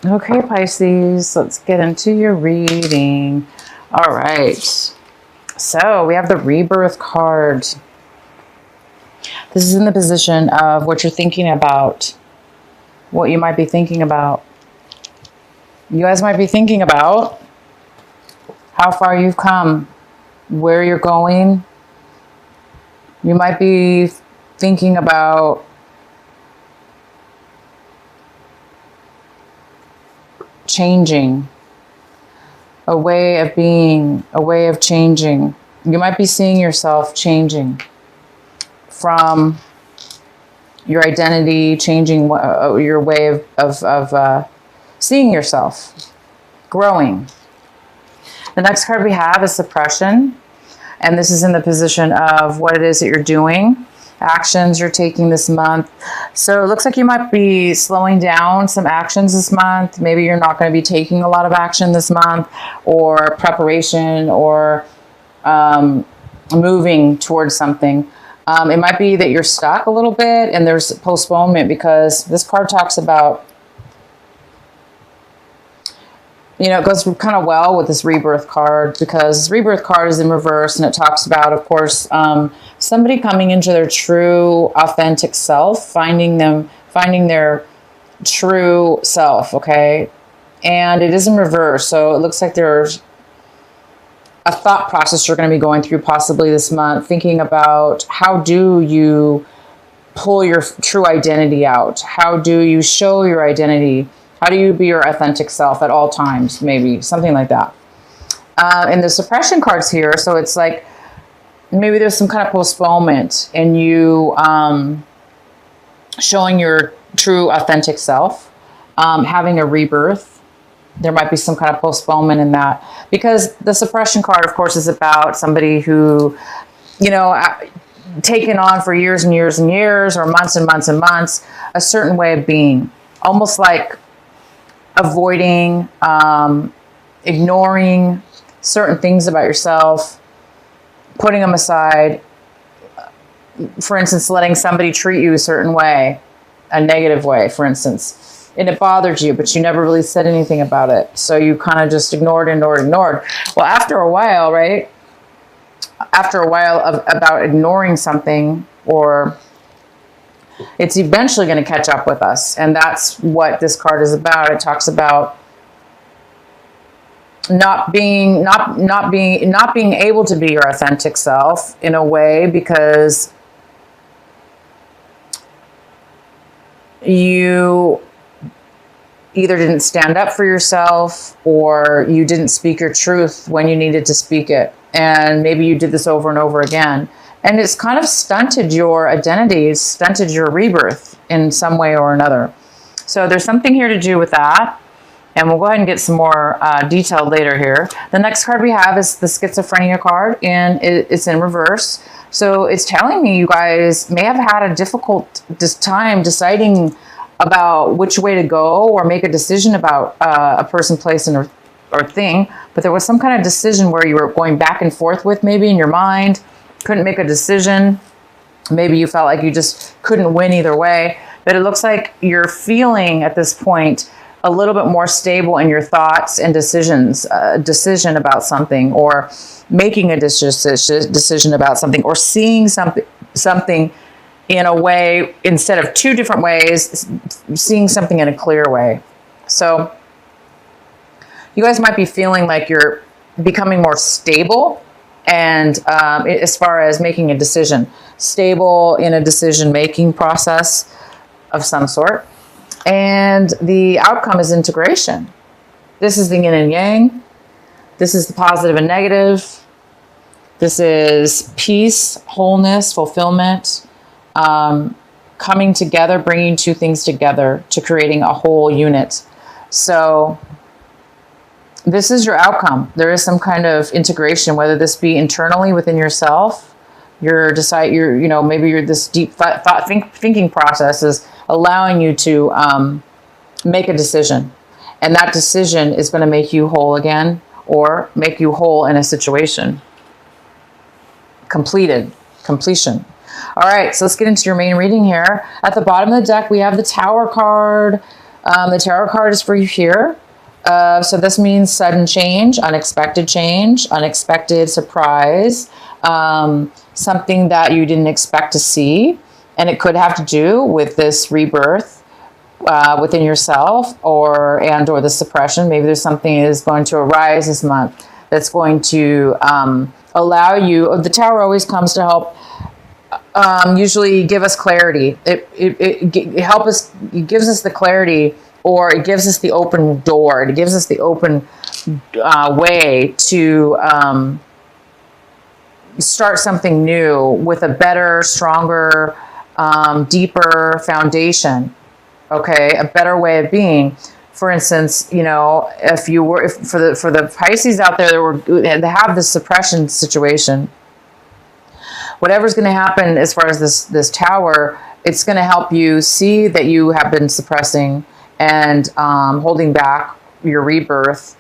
Okay, Pisces, let's get into your reading. All right. So we have the Rebirth card. This is in the position of what you're thinking about, what you might be thinking about. You guys might be thinking about how far you've come, where you're going. You might be thinking about changing, a way of being, a way of changing. You might be seeing yourself changing from your identity, changing your way of seeing yourself, growing. The next card we have is suppression. And this is in the position of what it is that you're doing, actions you're taking this month. So it looks like you might be slowing down some actions this month. Maybe you're not going to be taking a lot of action this month, or preparation, or moving towards something. It might be that you're stuck a little bit and there's postponement, because this card talks about, you know, it goes kind of well with this rebirth card, because this rebirth card is in reverse, and it talks about, of course, somebody coming into their true, authentic self, finding their true self, okay? And it is in reverse, so it looks like there's a thought process you're going to be going through possibly this month, thinking about how do you pull your true identity out? How do you show your identity? How do you be your authentic self at all times? Maybe something like that. And the suppression cards here, so it's like maybe there's some kind of postponement in you showing your true authentic self, having a rebirth. There might be some kind of postponement in that, because the suppression card, of course, is about somebody who, you know, taken on for years and years and years, or months and months and months, a certain way of being, almost like avoiding, ignoring certain things about yourself, putting them aside. For instance, letting somebody treat you a certain way, a negative way, for instance, and it bothered you, but you never really said anything about it. So you kind of just ignored. Well, after a while, right? After a while about ignoring something, or it's eventually going to catch up with us. And that's what this card is about. It talks about not being able to be your authentic self in a way, because you either didn't stand up for yourself, or you didn't speak your truth when you needed to speak it. And maybe you did this over and over again. And it's kind of stunted your identity, stunted your rebirth in some way or another. So there's something here to do with that. And we'll go ahead and get some more detail later here. The next card we have is the schizophrenia card, and it's in reverse. So it's telling me you guys may have had a difficult time deciding about which way to go, or make a decision about a person, place, or thing. But there was some kind of decision where you were going back and forth with, maybe in your mind, couldn't make a decision. Maybe you felt like you just couldn't win either way. But it looks like you're feeling at this point a little bit more stable in your thoughts and decisions, decision about something, or making a decision about something, or seeing something in a way, instead of two different ways, seeing something in a clear way. So you guys might be feeling like you're becoming more stable, and as far as making a decision, stable in a decision-making process of some sort. And the outcome is integration. This is the yin and yang. This is the positive and negative. This is peace, wholeness, fulfillment, coming together, bringing two things together to creating a whole unit. So this is your outcome. There is some kind of integration, whether this be internally within yourself, maybe this deep thinking process is allowing you to make a decision, and that decision is going to make you whole again, or make you whole in a situation. Completion. All right, so let's get into your main reading here. At the bottom of the deck, we have the Tower card. The tarot card is for you here. So this means sudden change, unexpected surprise, something that you didn't expect to see. And it could have to do with this rebirth within yourself or the suppression. Maybe there's something that is going to arise this month that's going to allow you. The Tower always comes to help usually give us clarity. It gives us the clarity, or it gives us the open door. It gives us the open way to start something new with a better, stronger, deeper foundation. Okay, a better way of being. For instance, you know, for the Pisces out there that have this suppression situation, whatever's going to happen as far as this Tower, it's going to help you see that you have been suppressing and holding back your rebirth,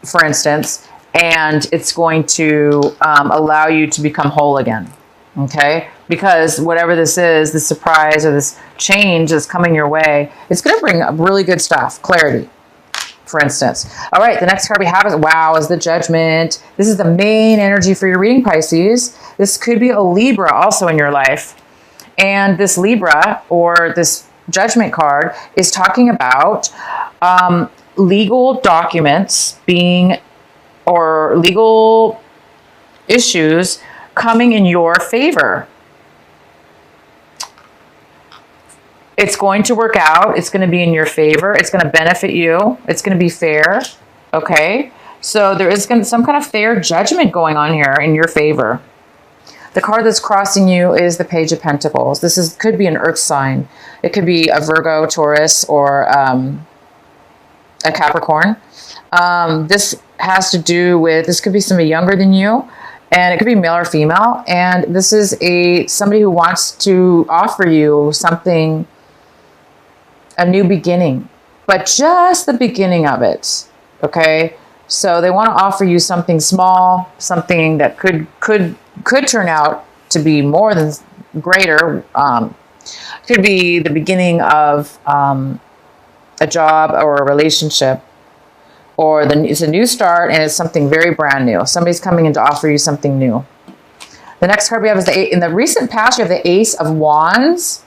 for instance, and it's going to allow you to become whole again. Okay, because whatever this is, the surprise or this change that's coming your way, it's going to bring up really good stuff, clarity, for instance. All right, the next card we have is the Judgment. This is the main energy for your reading, Pisces. This could be a Libra also in your life. And this Libra, or this Judgment card, is talking about legal documents or legal issues coming in your favor. It's going to work out. It's going to be in your favor. It's going to benefit you. It's going to be fair. Okay? So there is some kind of fair judgment going on here in your favor. The card that's crossing you is the Page of Pentacles. This could be an earth sign. It could be a Virgo, Taurus, or a Capricorn. This has to do with, this could be somebody younger than you, and it could be male or female. And this is somebody who wants to offer you something, a new beginning, but just the beginning of it. Okay. So they want to offer you something small, something that could turn out to be more than greater. Could be the beginning of a job or a relationship, or it's a new start and it's something very brand new. Somebody's coming in to offer you something new. The next card we have is in the recent past, you have the Ace of Wands.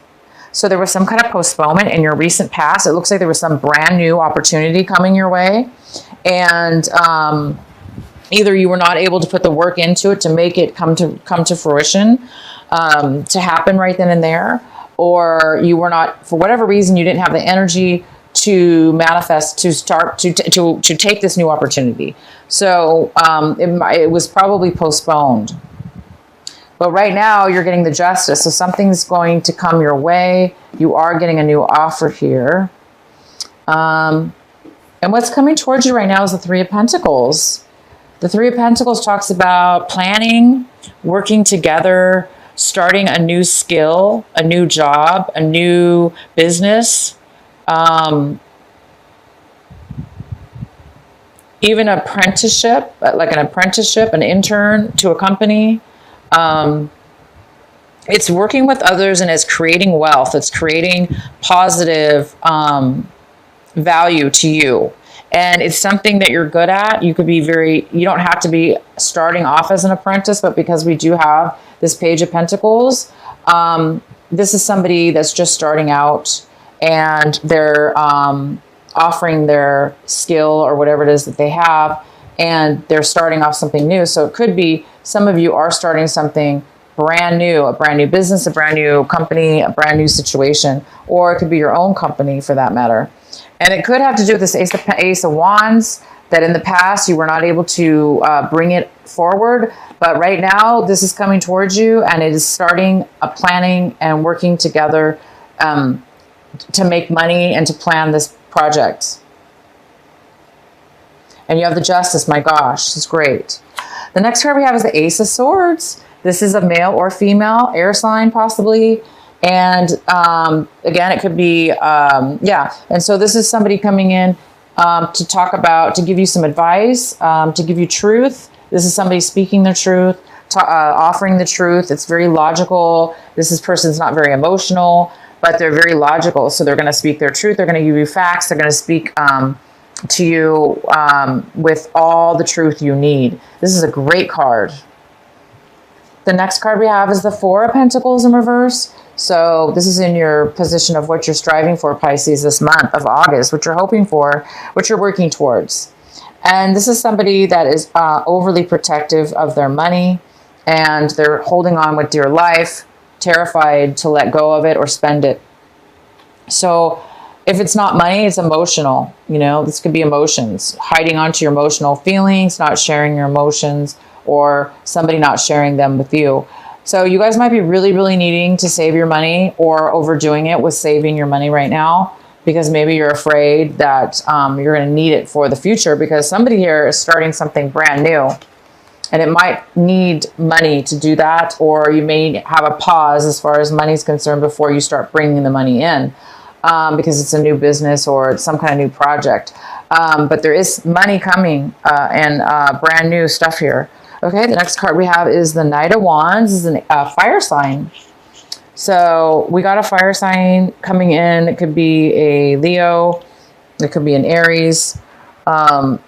So there was some kind of postponement in your recent past. It looks like there was some brand new opportunity coming your way. And either you were not able to put the work into it to make it come to fruition, to happen right then and there, or you were not, for whatever reason, you didn't have the energy to manifest, to start, to take this new opportunity. So it was probably postponed. But right now you're getting the Justice. So something's going to come your way. You are getting a new offer here. And what's coming towards you right now is the Three of Pentacles. The Three of Pentacles talks about planning, working together, starting a new skill, a new job, a new business, even apprenticeship, like an apprenticeship, an intern to a company. It's working with others, and it's creating wealth. It's creating positive value to you. And it's something that you're good at. You don't have to be starting off as an apprentice, but because we do have this Page of Pentacles, this is somebody that's just starting out, and they're offering their skill or whatever it is that they have, and they're starting off something new. So it could be some of you are starting something brand new, a brand new business, a brand new company, a brand new situation, or it could be your own company for that matter. And it could have to do with this Ace of Wands, that in the past you were not able to bring it forward. But right now this is coming towards you, and it is starting a planning and working together to make money and to plan this project. And you have the Justice. My gosh, it's great. The next card we have is the Ace of Swords. This is a male or female, air sign possibly. And again, it could be, yeah. And so this is somebody coming in to talk about, to give you some advice, to give you truth. This is somebody speaking the truth, offering the truth. It's very logical. Person's not very emotional. but they're very logical. So they're going to speak their truth. They're going to give you facts. They're going to speak to you with all the truth you need. This is a great card. The next card we have is the Four of Pentacles in reverse. So this is in your position of what you're striving for, Pisces, this month of August, what you're hoping for, what you're working towards. And this is somebody that is overly protective of their money, and they're holding on with dear life, terrified to let go of it or spend it. So if it's not money, it's emotional. You know, this could be emotions, hiding onto your emotional feelings, not sharing your emotions, or somebody not sharing them with you. So you guys might be really, really needing to save your money, or overdoing it with saving your money right now, because maybe you're afraid that you're going to need it for the future, because somebody here is starting something brand new. And it might need money to do that, or you may have a pause as far as money is concerned before you start bringing the money in, because it's a new business or it's some kind of new project. But there is money coming and brand new stuff here. Okay, the next card we have is the Knight of Wands. This is a fire sign. So we got a fire sign coming in. It could be a Leo. It could be an Aries.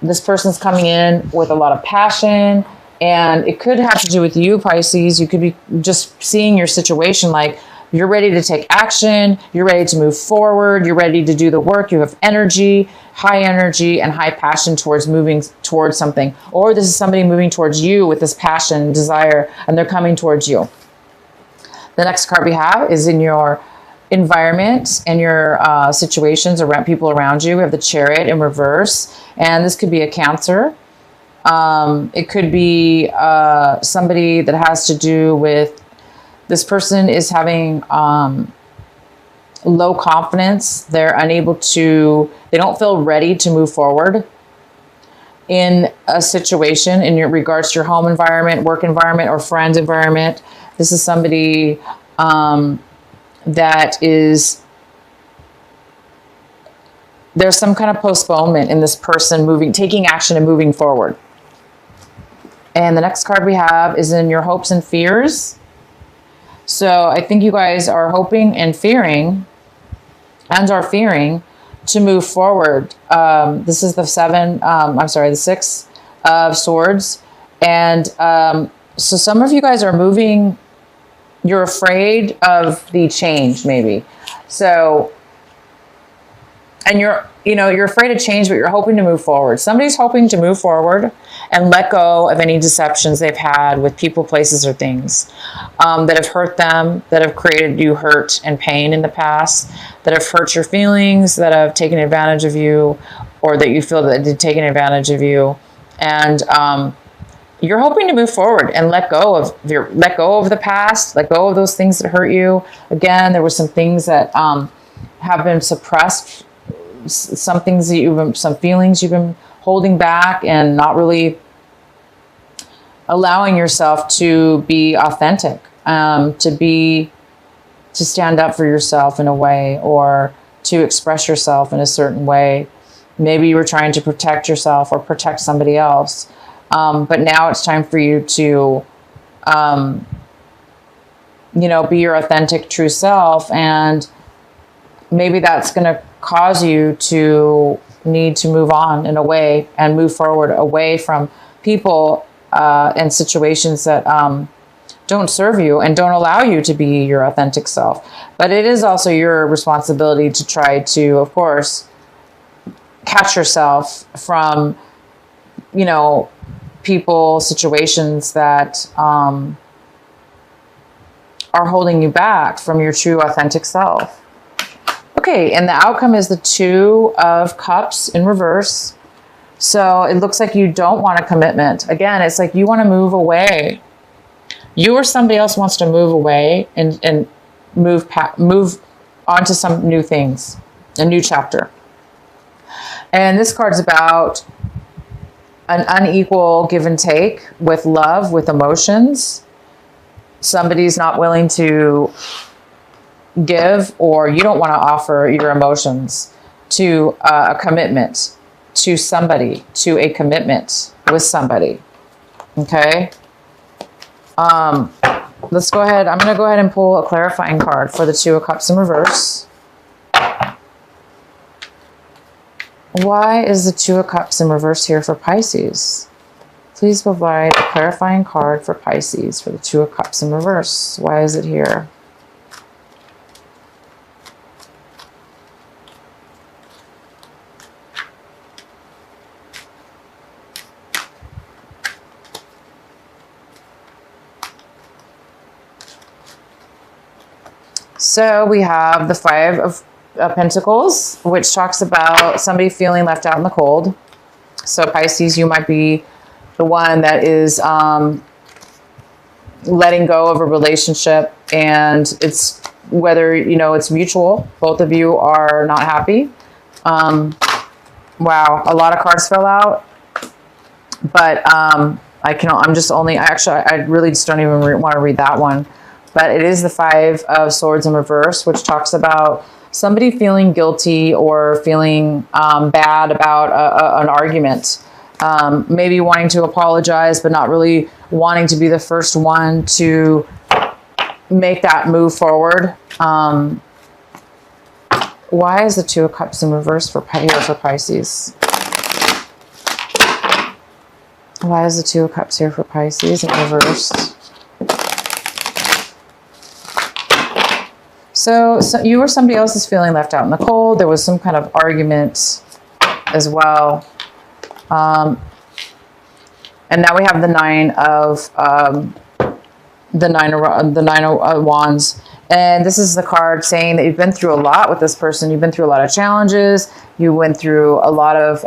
This person's coming in with a lot of passion. And it could have to do with you, Pisces. You could be just seeing your situation like you're ready to take action. You're ready to move forward. You're ready to do the work. You have energy, and high passion towards moving towards something. Or this is somebody moving towards you with this passion, desire, and they're coming towards you. The next card we have is in your environment and your situations around people around you. We have the Chariot in reverse. And this could be a Cancer. It could be somebody that has to do with, this person is having low confidence. They're unable to, they don't feel ready to move forward in a situation in your regards to your home environment, work environment, or friend environment. This is somebody that is, there's some kind of postponement in this person taking action and moving forward. And the next card we have is in your hopes and fears. So I think you guys are hoping and fearing, to move forward. This is the the Six of Swords. And so some of you guys are moving, you're afraid of the change maybe. So, and you're afraid of change, but you're hoping to move forward. Somebody's hoping to move forward and let go of any deceptions they've had with people, places, or things that have hurt them, that have created you hurt and pain in the past, that have hurt your feelings, that have taken advantage of you, or that you feel that they've taken advantage of you. And you're hoping to move forward and let go of the past, let go of those things that hurt you. Again, there were some things that have been suppressed, some feelings you've been holding back and not really allowing yourself to be authentic, to stand up for yourself in a way, or to express yourself in a certain way. Maybe you were trying to protect yourself or protect somebody else. But now it's time for you to, be your authentic, true self. And maybe that's going to cause you to need to move on in a way and move forward away from people and situations that don't serve you and don't allow you to be your authentic self. But it is also your responsibility to try to, of course, catch yourself from, people, situations that are holding you back from your true authentic self. Okay, and the outcome is the Two of Cups in reverse. So it looks like you don't want a commitment. Again, it's like you want to move away. You or somebody else wants to move away and move on to some new things, a new chapter. And this card's about an unequal give and take with love, with emotions. Somebody's not willing to give, or you don't want to offer your emotions to a commitment to somebody, to a commitment with somebody. Okay. let's go ahead. I'm going to go ahead and pull a clarifying card for the Two of Cups in reverse. Why is the Two of Cups in reverse here for Pisces? Please provide a clarifying card for Pisces for the Two of Cups in reverse. Why is it here? So we have the Five of Pentacles, which talks about somebody feeling left out in the cold. So Pisces, you might be the one that is letting go of a relationship, and it's whether, you know, it's mutual. Both of you are not happy. Wow, a lot of cards fell out, but I really just don't even want to read that one. But it is the Five of Swords in reverse, which talks about somebody feeling guilty or feeling bad about an argument. Maybe wanting to apologize, but not really wanting to be the first one to make that move forward. Why is the Two of Cups in reverse for Pisces? Why is the Two of Cups here for Pisces in reverse? So you or somebody else is feeling left out in the cold. There was some kind of argument as well. And now we have the Nine of Wands. And this is the card saying that you've been through a lot with this person. You've been through a lot of challenges. You went through a lot of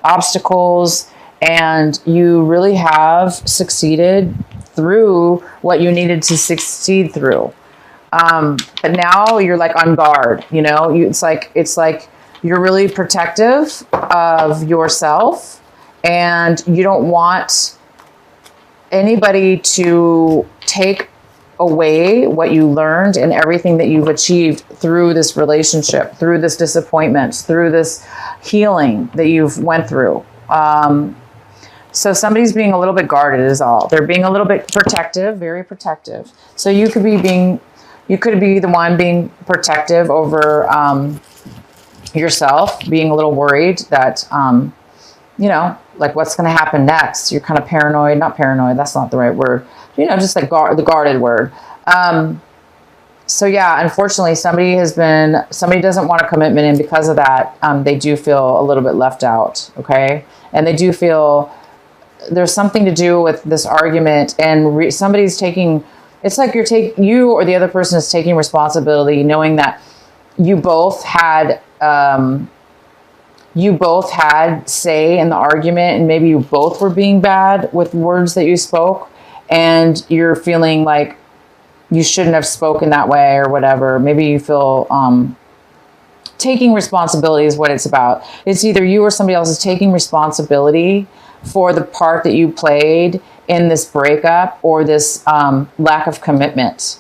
obstacles, and you really have succeeded through what you needed to succeed through. But now you're like on guard, you know, it's like you're really protective of yourself, and you don't want anybody to take away what you learned and everything that you've achieved through this relationship, through this disappointment, through this healing that you've went through. So somebody's being a little bit guarded is all. They're being a little bit protective, very protective. So you could be the one being protective over yourself, being a little worried that, you know, like what's going to happen next. You're kind of paranoid, not paranoid, that's not the right word. You know, just like the guarded word. So yeah, unfortunately, somebody doesn't want a commitment, and because of that, they do feel a little bit left out, okay? And they do feel there's something to do with this argument, and somebody's taking, it's like you or the other person is taking responsibility, knowing that you both had say in the argument, and maybe you both were being bad with words that you spoke, and you're feeling like you shouldn't have spoken that way or whatever. Maybe you feel taking responsibility is what it's about. It's either you or somebody else is taking responsibility for the part that you played in this breakup or this lack of commitment.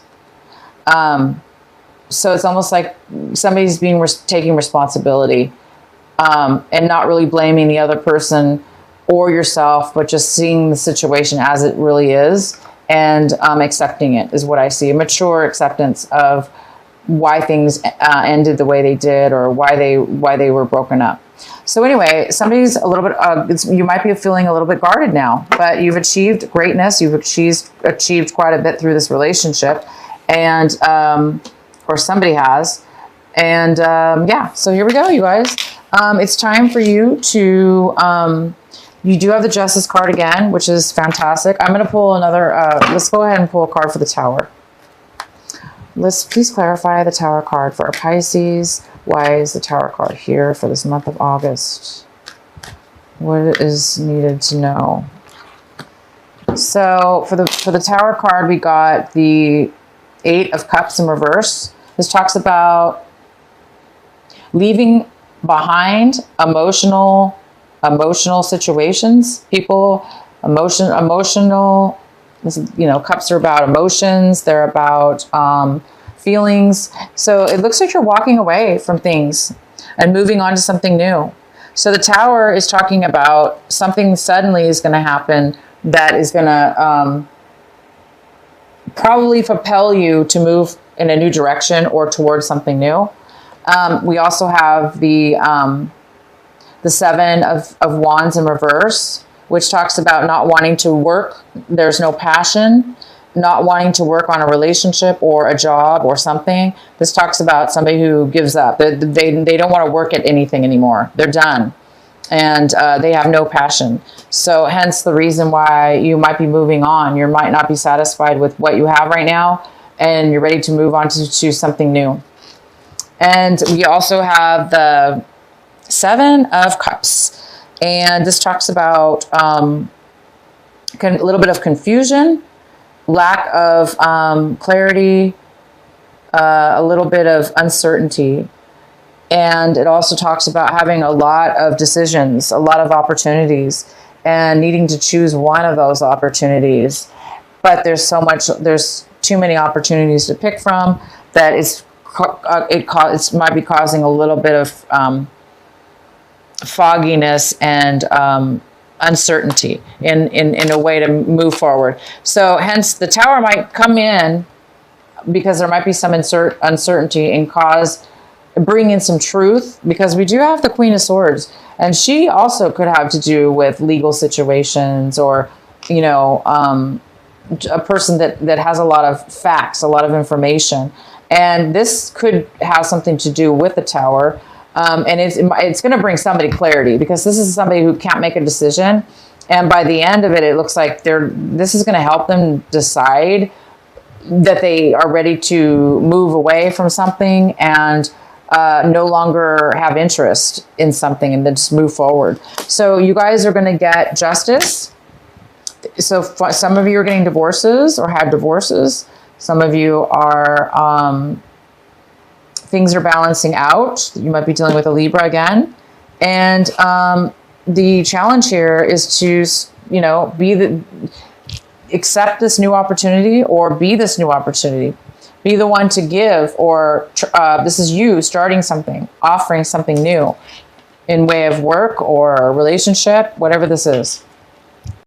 So it's almost like somebody's taking responsibility and not really blaming the other person or yourself, but just seeing the situation as it really is and accepting it is what I see. A mature acceptance of why things ended the way they did, or why they were broken up. So anyway, somebody's a little bit, you might be feeling a little bit guarded now, but you've achieved greatness. You've achieved quite a bit through this relationship, and, or somebody has. And yeah, so here we go, you guys. It's time for you to, you do have the Justice card again, which is fantastic. I'm going to pull another, let's go ahead and pull a card for the Tower. Let's please clarify the Tower card for our Pisces. Why is the Tower card here for this month of August? What is needed to know? So for the Tower card, we got the Eight of Cups in reverse. This talks about leaving behind emotional situations, people, emotional. You know, cups are about emotions. They're about feelings. So it looks like you're walking away from things and moving on to something new. So the Tower is talking about something suddenly is going to happen that is going to probably propel you to move in a new direction or towards something new. We also have the Seven of Wands in reverse, which talks about not wanting to work. There's no passion, not wanting to work on a relationship or a job or something. This talks about somebody who gives up. They don't want to work at anything anymore. They're done. And they have no passion. So hence the reason why you might be moving on. You might not be satisfied with what you have right now, and you're ready to move on to something new. And we also have the Seven of Cups. And this talks about a little bit of confusion, lack of clarity, a little bit of uncertainty. And it also talks about having a lot of decisions, a lot of opportunities, and needing to choose one of those opportunities. But there's too many opportunities to pick from that it might be causing a little bit of fogginess and uncertainty in a way to move forward. So hence the Tower might come in because there might be some uncertainty and bring in some truth, because we do have the Queen of Swords, and she also could have to do with legal situations, or a person that has a lot of facts, a lot of information, and this could have something to do with the Tower. And it's going to bring somebody clarity, because this is somebody who can't make a decision, and by the end of it, it looks like this is going to help them decide that they are ready to move away from something and no longer have interest in something, and then just move forward. So you guys are going to get justice. So some of you are getting divorces or had divorces. Some of you are, things are balancing out. You might be dealing with a Libra again. And the challenge here is to, accept this new opportunity, or be this new opportunity. Be the one to give, or this is you starting something, offering something new in way of work or relationship, whatever this is.